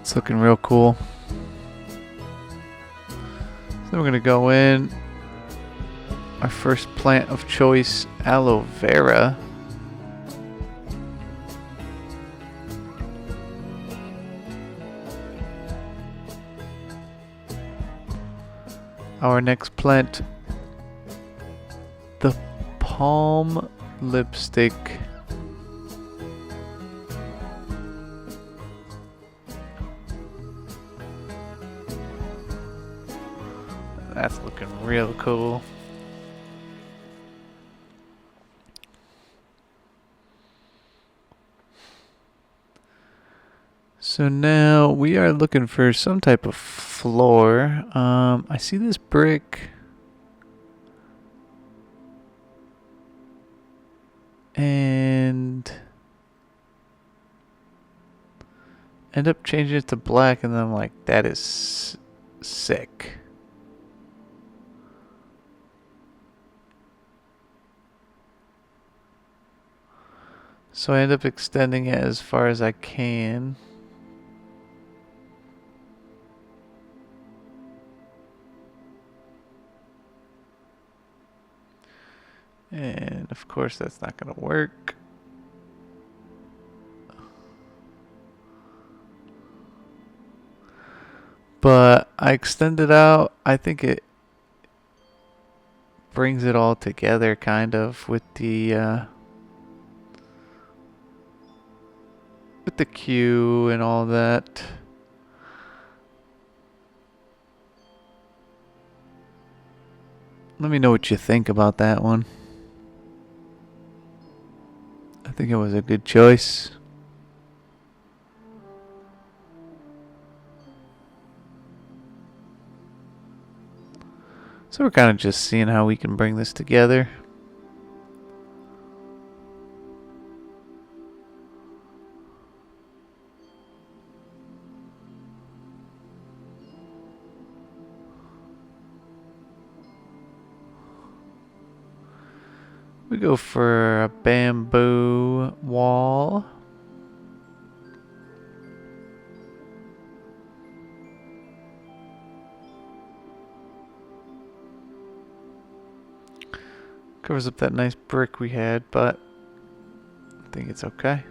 It's looking real cool. So we're gonna go in. Our first plant of choice, aloe vera. Our next plant, the palm lipstick. That's looking real cool. So now we are looking for some type of floor. I see this brick. And end up changing it to black, and then I'm like, that is sick. So I end up extending it as far as I can. And of course that's not going to work. But I extend it out. I think it brings it all together kind of with the queue and all that. Let me know what you think about that one. I think it was a good choice. So we're kind of just seeing how we can bring this together. We go for a bamboo wall. Covers up that nice brick we had, but I think it's okay.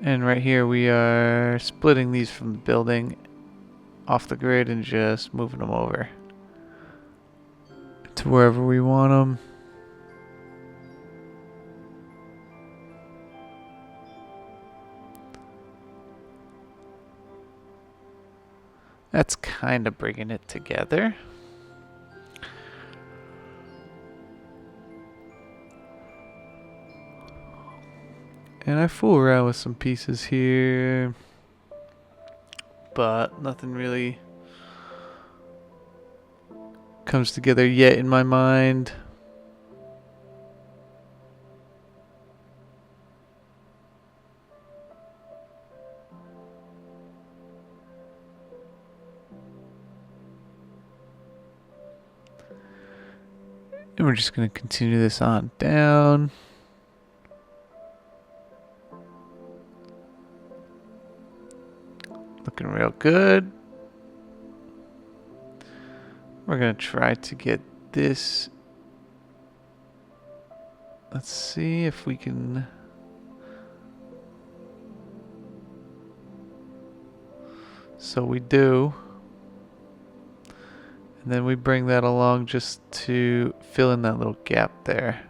And right here we are splitting these from the building off the grid and just moving them over to wherever we want them. That's kind of bringing it together. And I fool around with some pieces here, but nothing really comes together yet in my mind. And we're just going to continue this on down. Looking real good. We're going to try to get this. Let's see if we can. So we do. And then we bring that along just to fill in that little gap there.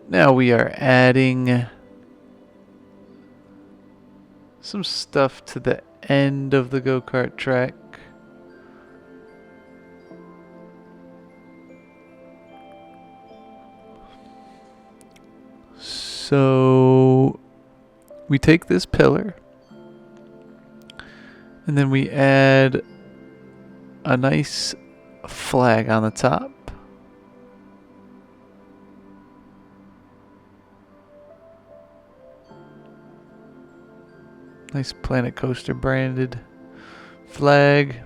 Now we are adding some stuff to the end of the go-kart track. So we take this pillar and then we add a nice flag on the top. Nice Planet Coaster branded flag.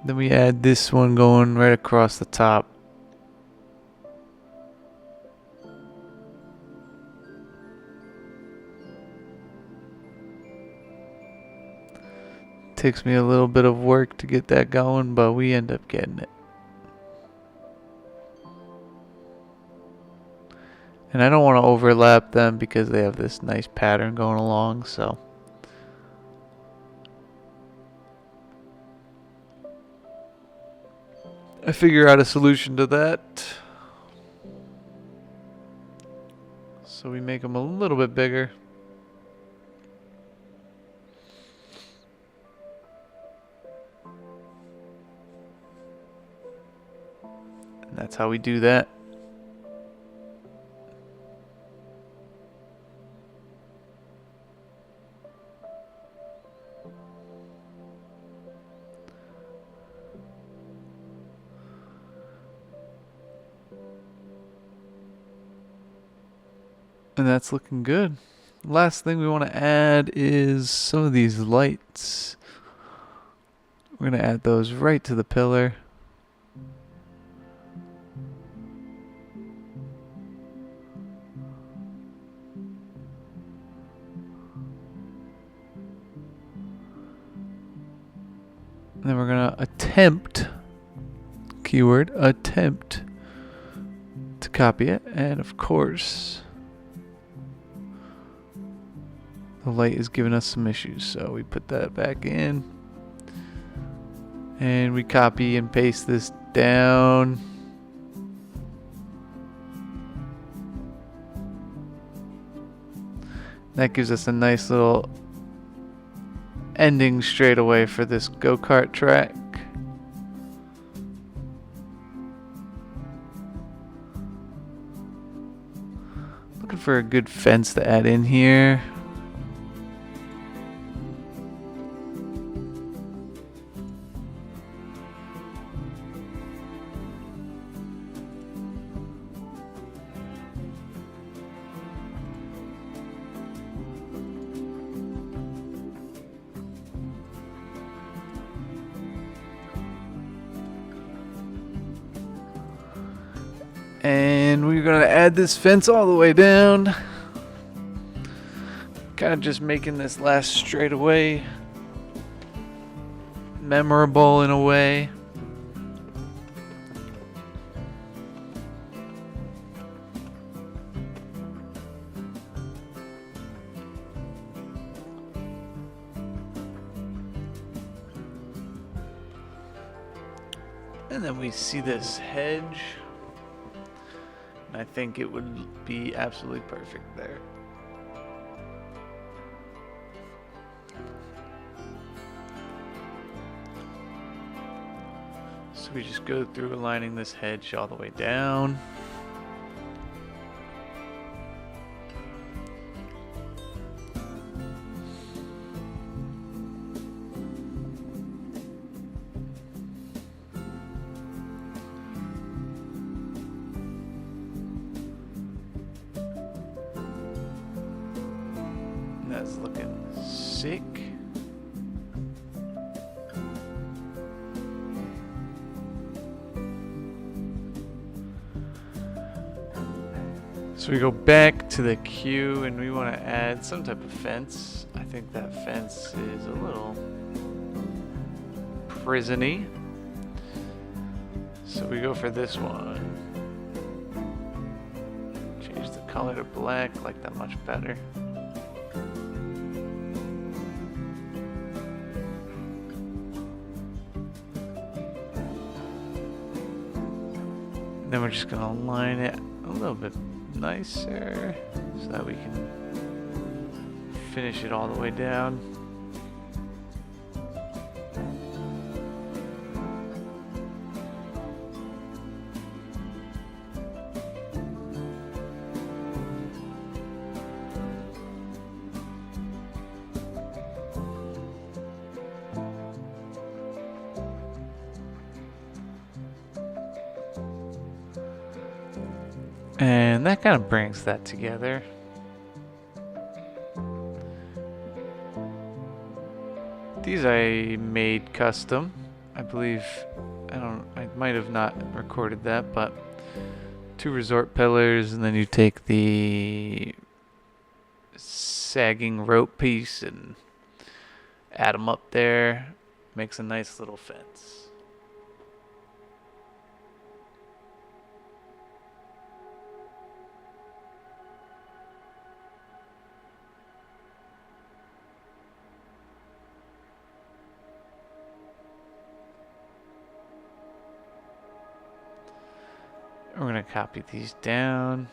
Then we add this one going right across the top. Takes me a little bit of work to get that going, but we end up getting it. And I don't want to overlap them because they have this nice pattern going along, so. I figure out a solution to that. So we make them a little bit bigger. And that's how we do that. And that's looking good. Last thing we want to add is some of these lights. We're going to add those right to the pillar. And then we're going to attempt, keyword, attempt to copy it. And of course, the light is giving us some issues, so we put that back in. And we copy and paste this down. That gives us a nice little ending straightaway for this go-kart track. Looking for a good fence to add in here. And we're going to add this fence all the way down. Kind of just making this last straightaway memorable in a way. And then we see this hedge. I think it would be absolutely perfect there. So we just go through aligning this hedge all the way down. That's looking sick. So we go back to the queue and we want to add some type of fence. I think that fence is a little prison-y. So we go for this one. Change the color to black, like that much better. Then we're just gonna align it a little bit nicer so that we can finish it all the way down. And that kind of brings that together. These I made custom. I believe, I might have not recorded that, but 2 resort pillars, and then you take the sagging rope piece and add them up there. Makes a nice little fence. We're going to copy these down.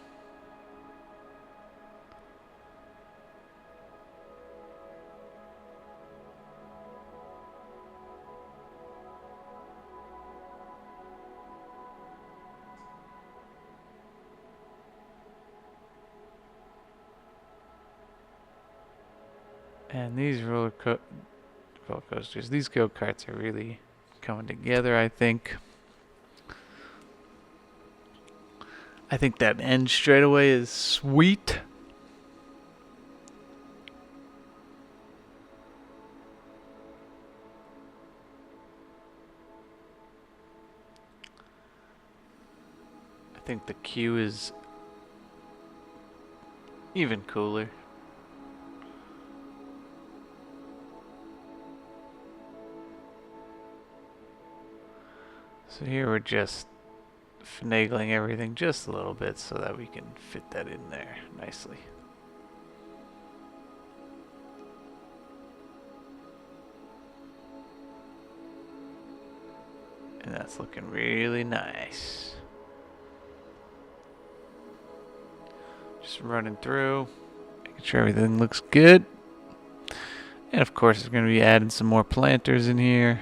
And these roller coasters, these go-karts are really coming together, I think. I think that end straightaway is sweet. I think the queue is even cooler. So here we're just finagling everything just a little bit so that we can fit that in there nicely. And that's looking really nice. Just running through, making sure everything looks good. And of course, we're going to be adding some more planters in here.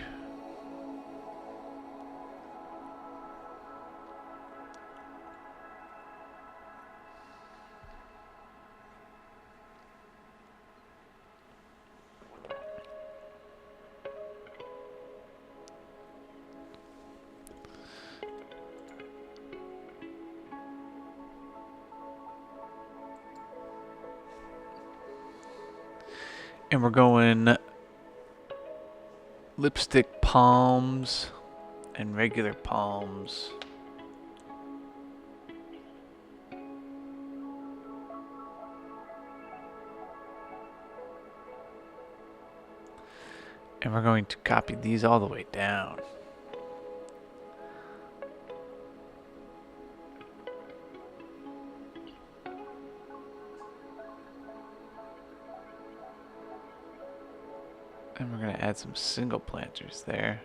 And we're going lipstick palms and regular palms. And we're going to copy these all the way down. And we're going to add some single planters there.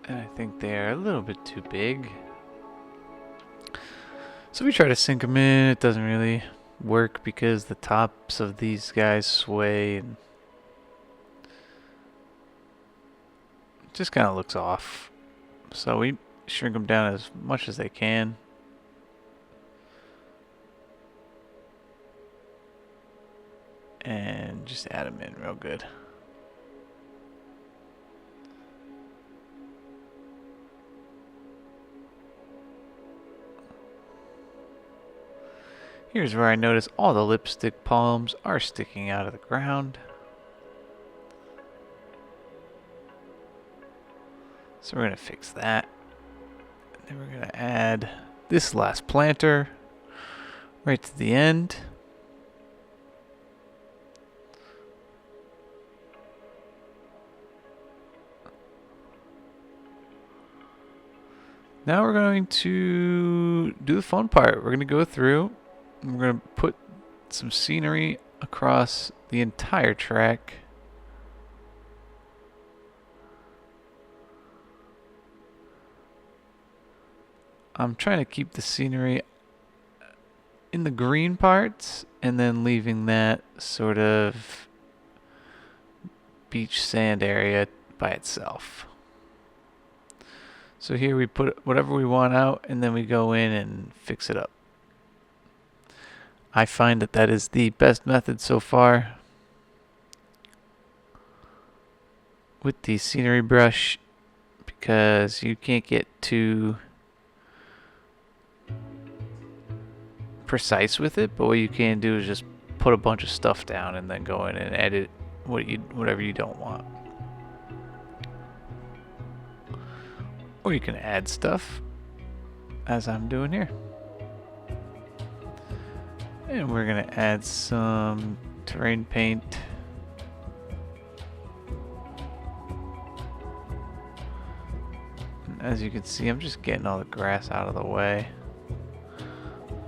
And I think they're a little bit too big. So we try to sink them in. It doesn't really work because the tops of these guys sway and it just kind of looks off. So we shrink them down as much as they can. And just add them in real good. Here's where I notice all the lipstick palms are sticking out of the ground. So we're going to fix that. And then we're going to add this last planter right to the end. Now we're going to do the fun part. We're going to go through and we're going to put some scenery across the entire track. I'm trying to keep the scenery in the green parts and then leaving that sort of beach sand area by itself. So here we put whatever we want out and then we go in and fix it up. I find that that is the best method so far with the scenery brush because you can't get too precise with it, but what you can do is just put a bunch of stuff down and then go in and edit whatever you don't want. Or you can add stuff, as I'm doing here. And we're gonna add some terrain paint. And as you can see, I'm just getting all the grass out of the way.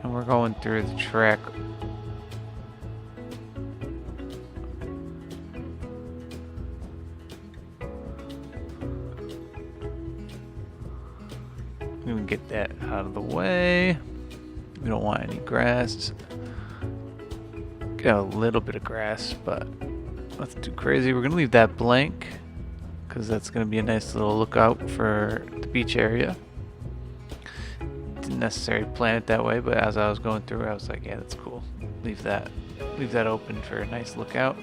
And we're going through the track. I'm gonna get that out of the way. We don't want any grass. Got a little bit of grass, but nothing too crazy. We're gonna leave that blank because that's gonna be a nice little lookout for the beach area. Didn't necessarily plan it that way, but as I was going through, I was like, yeah, that's cool. Leave that open for a nice lookout.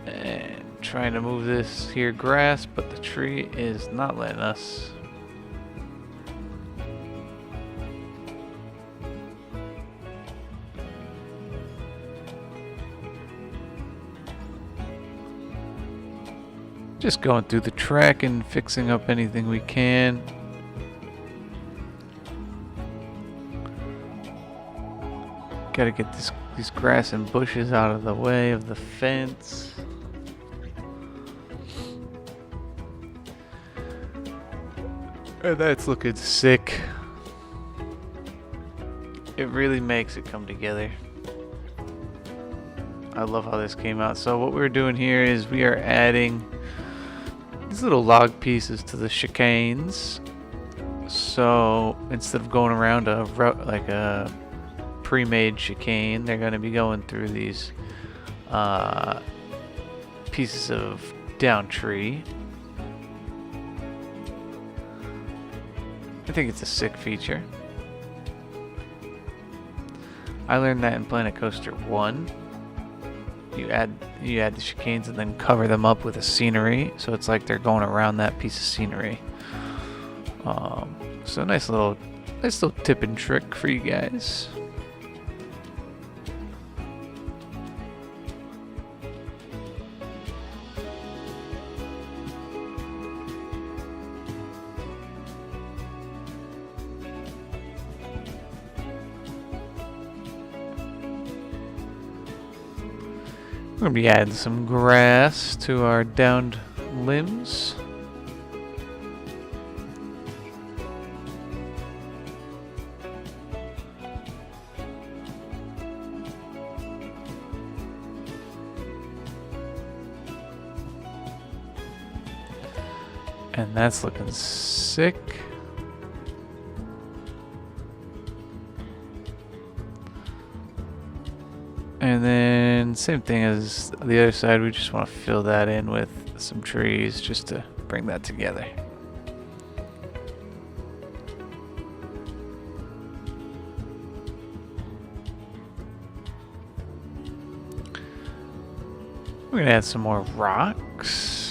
And trying to move this here grass, but the tree is not letting us. Just going through the track and fixing up anything we can. Gotta get these grass and bushes out of the way of the fence. And that's looking sick. It really makes it come together. I love how this came out. So what we're doing here is we are adding these little log pieces to the chicanes. So instead of going around like a pre-made chicane, they're going to be going through these pieces of down tree. I think it's a sick feature. I learned that in Planet Coaster 1. You add the chicanes and then cover them up with a scenery, so it's like they're going around that piece of scenery. So nice little tip and trick for you guys. We're going to be adding some grass to our downed limbs. And that's looking sick. And then same thing as the other side, we just want to fill that in with some trees just to bring that together. We're going to add some more rocks.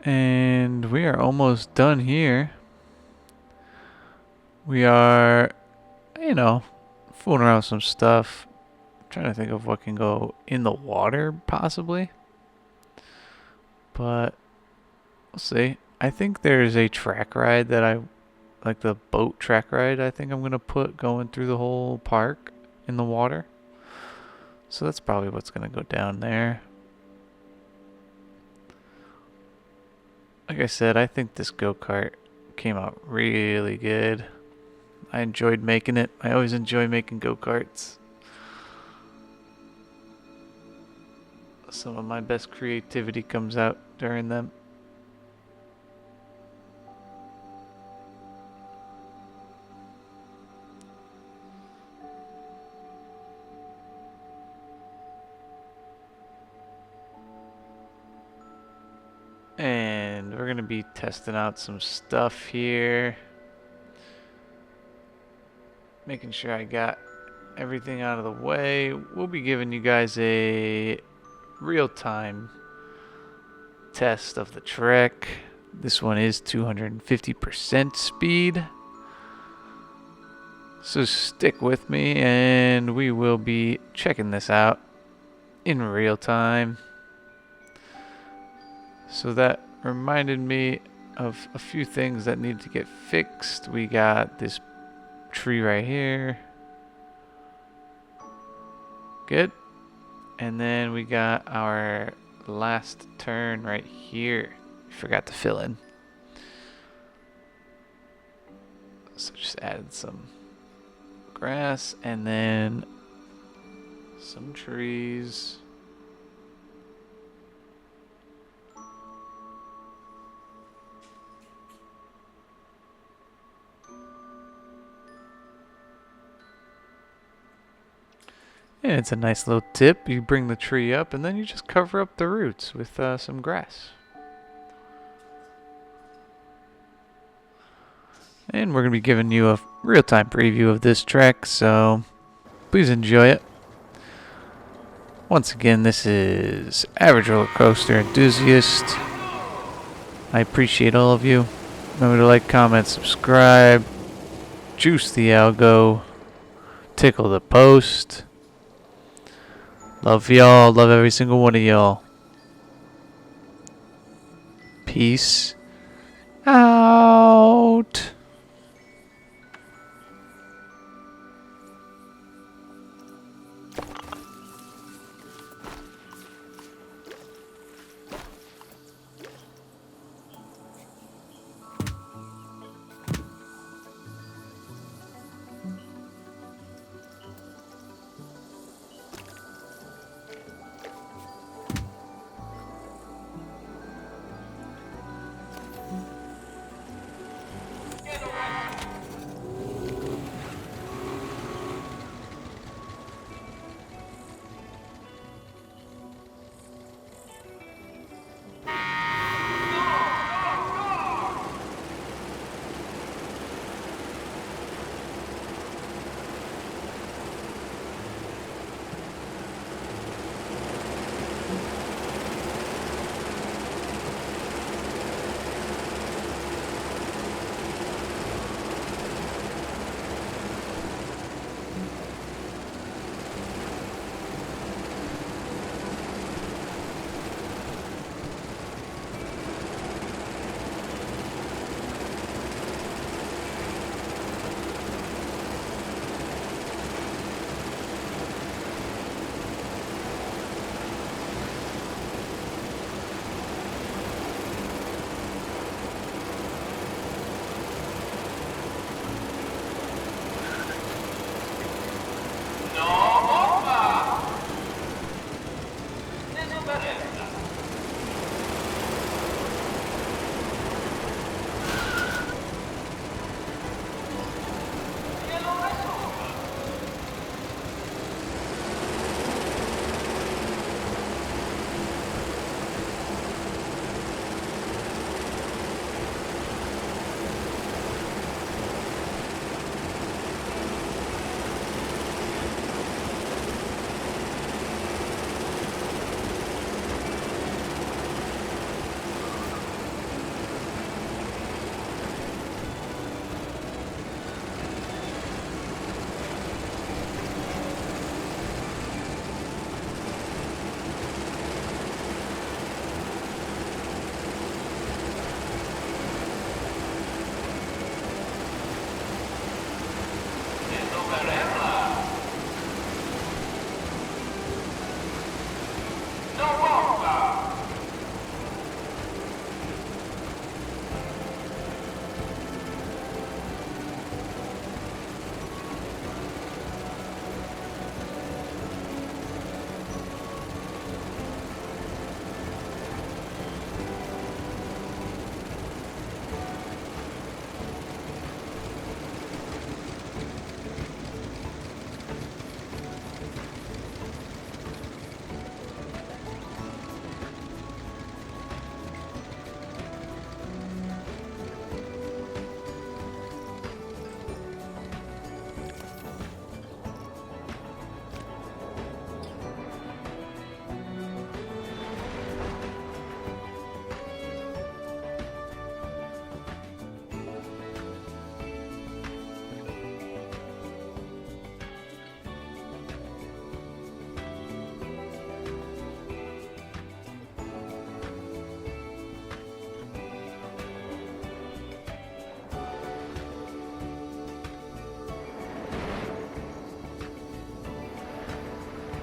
And we are almost done here. We are, fooling around with some stuff. Trying to think of what can go in the water, possibly. But we'll see. I think there's a track ride that like the boat track ride, I think I'm going to put going through the whole park in the water. So that's probably what's going to go down there. Like I said, I think this go-kart came out really good. I enjoyed making it. I always enjoy making go-karts. Some of my best creativity comes out during them. And we're going to be testing out some stuff here. making sure I got everything out of the way. We'll be giving you guys a real-time test of the trek. This one is 250% speed. So stick with me and we will be checking this out in real time. So that reminded me of a few things that need to get fixed. We got this tree right here. Good. And then we got our last turn right here. Forgot to fill in. So just added some grass and then some trees. And it's a nice little tip. You bring the tree up and then you just cover up the roots with some grass. And we're going to be giving you a real-time preview of this trek, so please enjoy it. Once again, this is AverageRollerCoasterEnthusiast. I appreciate all of you. Remember to like, comment, subscribe, juice the algo, tickle the post. Love y'all. Love every single one of y'all. Peace out. No,